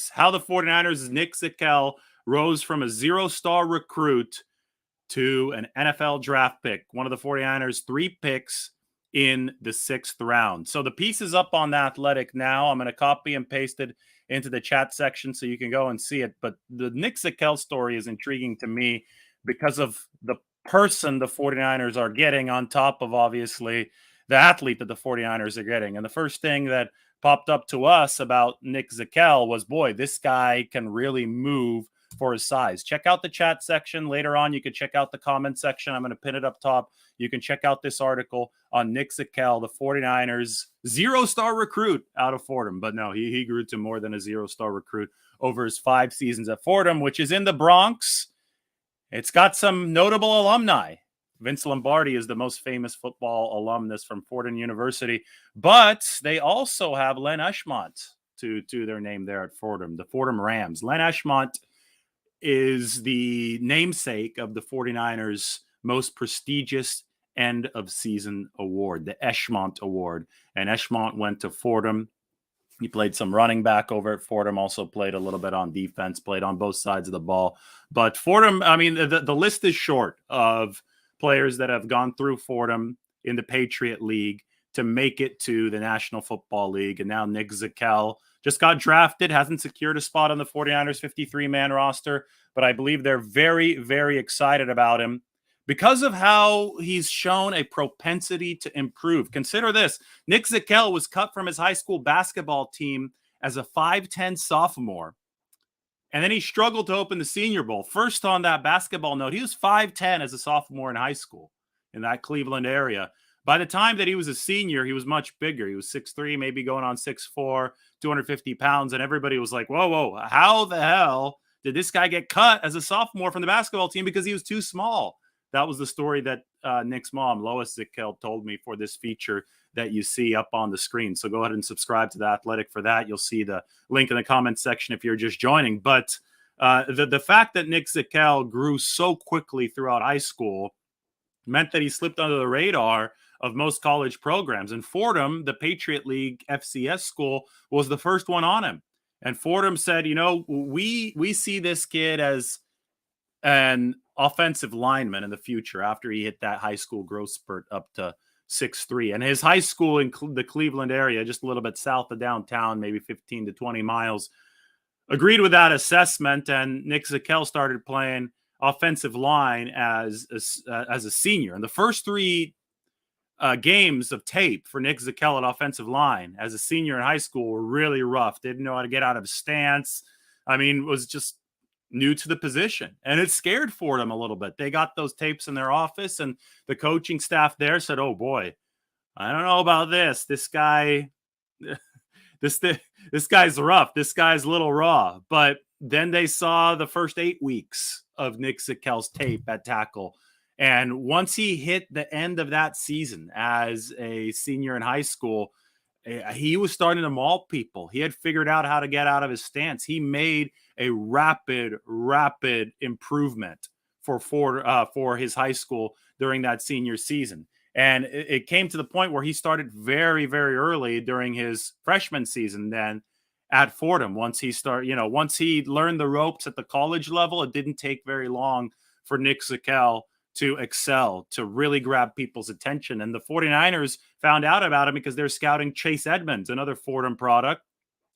picks. How the 49ers' Nick Zackelj rose from a zero-star recruit to an NFL draft pick. One of the 49ers' 3 picks in the 6th round. So the piece is up on The Athletic now. I'm going to copy and paste it into the chat section so you can go and see it. But the Nick Zackelj story is intriguing to me because of the person the 49ers are getting on top of, obviously, the athlete that the 49ers are getting. And the first thing that popped up to us about Nick Zackelj was, boy, this guy can really move for his size. Check out the chat section. Later on, you can check out the comment section. I'm going to pin it up top. You can check out this article on Nick Zackelj, the 49ers zero-star recruit out of Fordham. But no, he grew to more than a zero-star recruit over his 5 seasons at Fordham, which is in the Bronx. It's got some notable alumni. Vince Lombardi is the most famous football alumnus from Fordham University, but they also have Len Eshmont to their name there at Fordham, the Fordham Rams. Len Eshmont is the namesake of the 49ers' most prestigious end of season award, the Eshmont Award. And Eshmont went to Fordham. He played some running back over at Fordham, also played a little bit on defense, played on both sides of the ball. But Fordham, I mean, the list is short of players that have gone through Fordham in the Patriot League to make it to the National Football League. And now Nick Zackelj just got drafted, hasn't secured a spot on the 49ers 53-man roster, but I believe they're very, very excited about him because of how he's shown a propensity to improve. Consider this. Nick Zackelj was cut from his high school basketball team as a 5'10 sophomore, and then he struggled to open the Senior Bowl. First on that basketball note, he was 5'10 as a sophomore in high school in that Cleveland area. By the time that he was a senior, he was much bigger. He was 6'3", maybe going on 6'4", 250 pounds. And everybody was like, whoa, how the hell did this guy get cut as a sophomore from the basketball team because he was too small? That was the story that Nick's mom, Lois Zackelj, told me for this feature that you see up on the screen. So go ahead and subscribe to The Athletic for that. You'll see the link in the comments section if you're just joining. But the fact that Nick Zackelj grew so quickly throughout high school meant that he slipped under the radar of most college programs. And Fordham, the Patriot League FCS school, was the first one on him. And Fordham said, we see this kid as an offensive lineman in the future after he hit that high school growth spurt up to 6'3". And his high school in the Cleveland area, just a little bit south of downtown, maybe 15 to 20 miles, agreed with that assessment. And Nick Zackelj started playing offensive line as a senior. And the first 3 games of tape for Nick Zackelj at offensive line as a senior in high school were really rough. Didn't know how to get out of his stance. I mean, was just new to the position. And it scared Fordham a little bit. They got those tapes in their office, and the coaching staff there said, oh boy, I don't know about this. This guy, this guy's rough. This guy's a little raw. But then they saw the first 8 weeks of Nick Zackelj's tape at tackle. And once he hit the end of that season as a senior in high school, he was starting to maul people. He had figured out how to get out of his stance. He made a rapid improvement for his high school during that senior season. And it came to the point where he started very, very early during his freshman season then at Fordham. Once he learned the ropes at the college level, it didn't take very long for Nick Zackelj to excel, to really grab people's attention. And the 49ers found out about him because they're scouting Chase Edmonds, another Fordham product,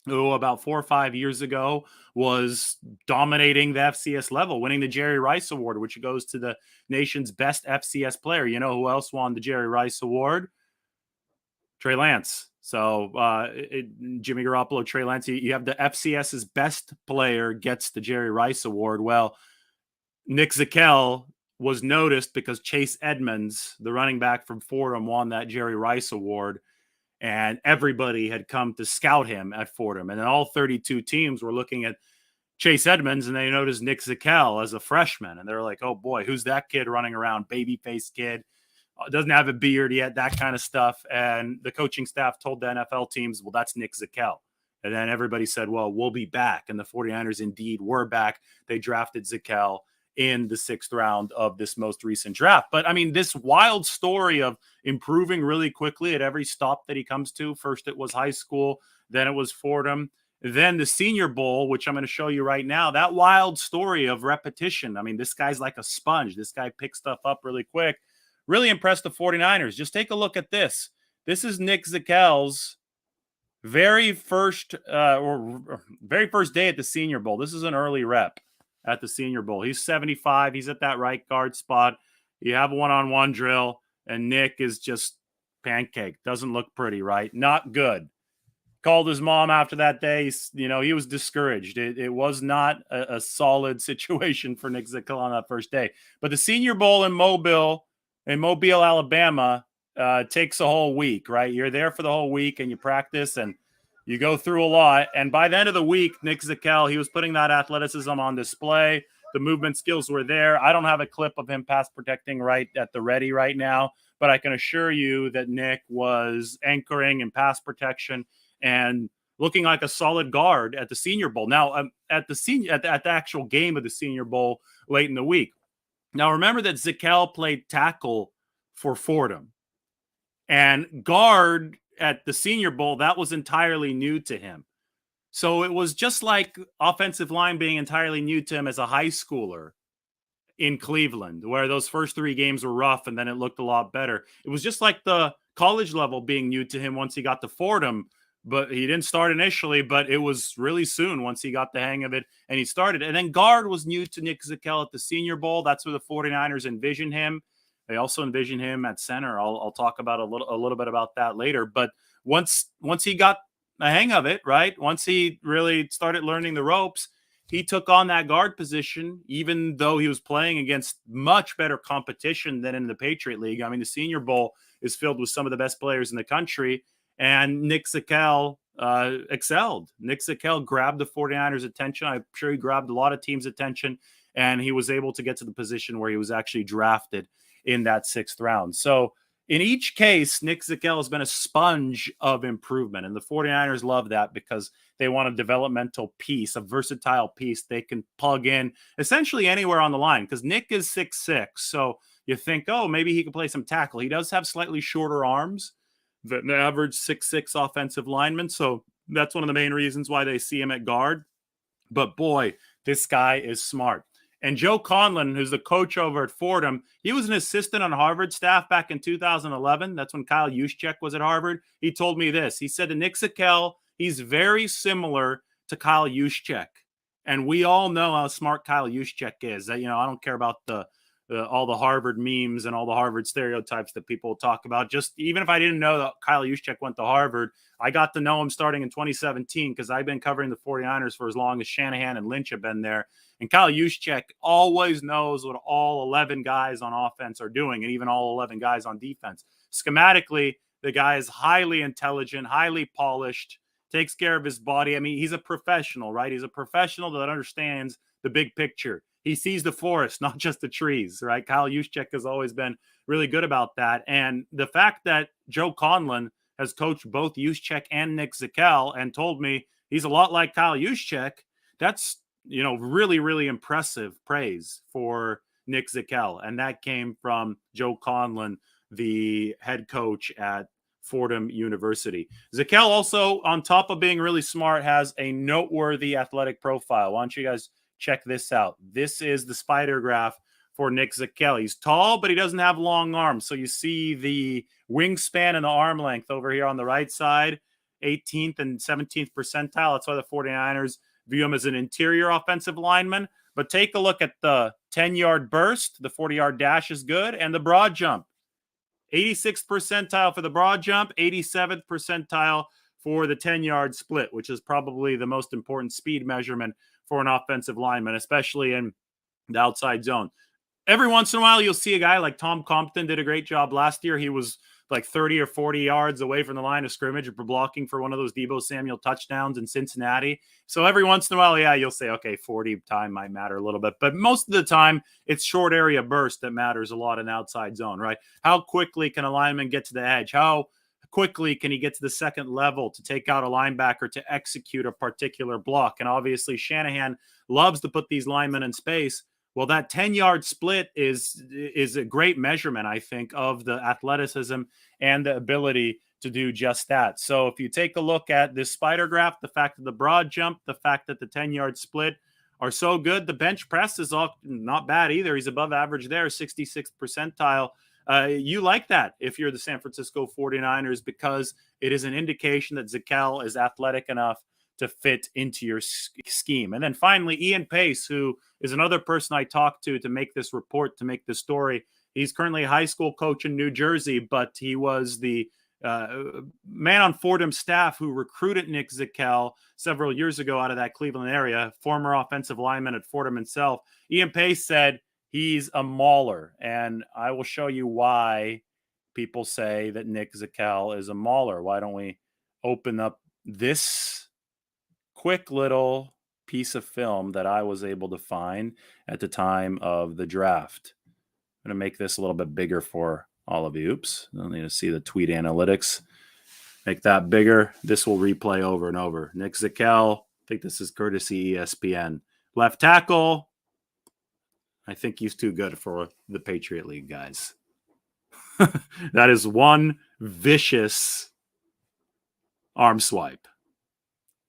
who about 4 or 5 years ago was dominating the FCS level, winning the Jerry Rice Award, which goes to the nation's best FCS player. You know who else won the Jerry Rice Award? Trey Lance. So Jimmy Garoppolo, Trey Lance, you have the FCS's best player gets the Jerry Rice Award. Well, Nick Zackelj was noticed because Chase Edmonds, the running back from Fordham, won that Jerry Rice Award, and everybody had come to scout him at Fordham. And then all 32 teams were looking at Chase Edmonds, and they noticed Nick Zackelj as a freshman. And they're like, oh boy, who's that kid running around? Baby-faced kid, doesn't have a beard yet, that kind of stuff. And the coaching staff told the NFL teams, well, that's Nick Zackelj. And then everybody said, well, we'll be back. And the 49ers indeed were back. They drafted Zakelj in the 6th round of this most recent draft. But I mean, this wild story of improving really quickly at every stop that he comes to. First, it was high school, then it was Fordham. Then the Senior Bowl, which I'm going to show you right now, that wild story of repetition. I mean, this guy's like a sponge. This guy picks stuff up really quick. Really impressed the 49ers. Just take a look at this. This is Nick Zakelj's very first day at the Senior Bowl. This is an early rep at the Senior Bowl. He's 75. He's at that right guard spot. You have a one-on-one drill, and Nick is just pancake. Doesn't look pretty, right? Not good. Called his mom after that day. He was discouraged. It was not a solid situation for Nick Zackelj on that first day. But the Senior Bowl in Mobile, Alabama, takes a whole week, right? You're there for the whole week, and you practice, and you go through a lot. And by the end of the week, Nick Zackelj, he was putting that athleticism on display. The movement skills were there. I don't have a clip of him pass protecting right at the ready right now, but I can assure you that Nick was anchoring and pass protection and looking like a solid guard at the Senior Bowl. Now, at the actual game of the Senior Bowl late in the week. Now, remember that Zakelj played tackle for Fordham. And guard at the Senior Bowl, that was entirely new to him. So it was just like offensive line being entirely new to him as a high schooler in Cleveland, where those first 3 games were rough and then it looked a lot better. It was just like the college level being new to him once he got to Fordham. But he didn't start initially, but it was really soon once he got the hang of it and he started. And then guard was new to Nick Zackelj at the Senior Bowl. That's where the 49ers envisioned him. They also envision him at center. I'll talk about a little bit about that later. But once he got the hang of it, right? Once he really started learning the ropes, he took on that guard position, even though he was playing against much better competition than in the Patriot League. I mean, the Senior Bowl is filled with some of the best players in the country. And Nick Zackelj excelled. Nick Zackelj grabbed the 49ers' attention. I'm sure he grabbed a lot of teams' attention, and he was able to get to the position where he was actually drafted in that 6th round. So in each case, Nick Zackelj has been a sponge of improvement, and the 49ers love that because they want a developmental piece, a versatile piece they can plug in essentially anywhere on the line because Nick is 6'6", so you think, oh, maybe he could play some tackle. He does have slightly shorter arms than the average 6'6" offensive lineman. So that's one of the main reasons why they see him at guard. But boy, this guy is smart. And Joe Conlon, who's the coach over at Fordham, he was an assistant on Harvard staff back in 2011. That's when Kyle Juszczyk was at Harvard. He told me this. He said to Nick Zackelj, he's very similar to Kyle Juszczyk. And we all know how smart Kyle Juszczyk is. I don't care about all the Harvard memes and all the Harvard stereotypes that people talk about. Just even if I didn't know that Kyle Juszczyk went to Harvard, I got to know him starting in 2017 because I've been covering the 49ers for as long as Shanahan and Lynch have been there. And Kyle Juszczyk always knows what all 11 guys on offense are doing and even all 11 guys on defense. Schematically, the guy is highly intelligent, highly polished, takes care of his body. I mean, he's a professional, right? He's a professional that understands the big picture. He sees the forest, not just the trees, right? Kyle Juszczyk has always been really good about that. And the fact that Joe Conlon has coached both Juszczyk and Nick Zackelj and told me he's a lot like Kyle Juszczyk, that's, really, really impressive praise for Nick Zackelj. And that came from Joe Conlon, the head coach at Fordham University. Zackelj also, on top of being really smart, has a noteworthy athletic profile. Why don't you guys check this out? This is the spider graph for Nick Zackelj. He's tall, but he doesn't have long arms. So you see the wingspan and the arm length over here on the right side, 18th and 17th percentile. That's why the 49ers view him as an interior offensive lineman. But take a look at the 10-yard burst. The 40-yard dash is good. And the broad jump. 86th percentile for the broad jump, 87th percentile for the 10-yard split, which is probably the most important speed measurement for an offensive lineman, especially in the outside zone. Every once in a while, you'll see a guy like Tom Compton did a great job last year. He was like 30 or 40 yards away from the line of scrimmage for blocking for one of those Deebo Samuel touchdowns in Cincinnati. So every once in a while, yeah, you'll say, okay, 40 time might matter a little bit. But most of the time, it's short area burst that matters a lot in outside zone, right? How quickly can a lineman get to the edge? How quickly can he get to the second level to take out a linebacker to execute a particular block? And obviously, Shanahan loves to put these linemen in space. Well, that 10-yard split is a great measurement, I think, of the athleticism and the ability to do just that. So if you take a look at this spider graph, the fact that the broad jump, the fact that the 10-yard split are so good, the bench press is all not bad either. He's above average there, 66th percentile. You like that if you're the San Francisco 49ers, because it is an indication that Zakelj is athletic enough to fit into your scheme. And then finally, Ian Pace, who is another person I talked to make this report, to make this story. He's currently a high school coach in New Jersey, but he was the man on Fordham's staff who recruited Nick Zackelj several years ago out of that Cleveland area, former offensive lineman at Fordham himself. Ian Pace said he's a mauler, and I will show you why people say that Nick Zackelj is a mauler. Why don't we open up this quick little piece of film that I was able to find at the time of the draft. I'm going to make this a little bit bigger for all of you. Oops, I don't need to see the tweet analytics. Make that bigger. This will replay over and over. Nick Zackelj, I think this is courtesy ESPN. Left tackle. I think he's too good for the Patriot League, guys. That is one vicious arm swipe.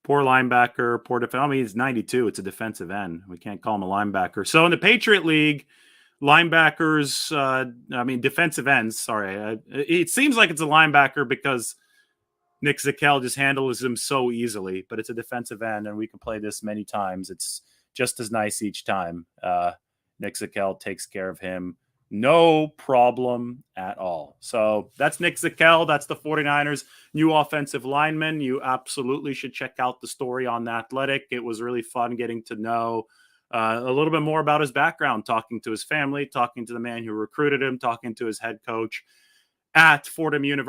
Poor linebacker, poor defense. I mean, he's 92. It's a defensive end. We can't call him a linebacker. So in the Patriot League, linebackers, defensive ends, sorry. It seems like it's a linebacker because Nick Zackelj just handles him so easily, but it's a defensive end, and we can play this many times. It's just as nice each time. Nick Zackelj takes care of him. No problem at all. So that's Nick Zackelj. That's the 49ers' new offensive lineman. You absolutely should check out the story on The Athletic. It was really fun getting to know a little bit more about his background, talking to his family, talking to the man who recruited him, talking to his head coach at Fordham University.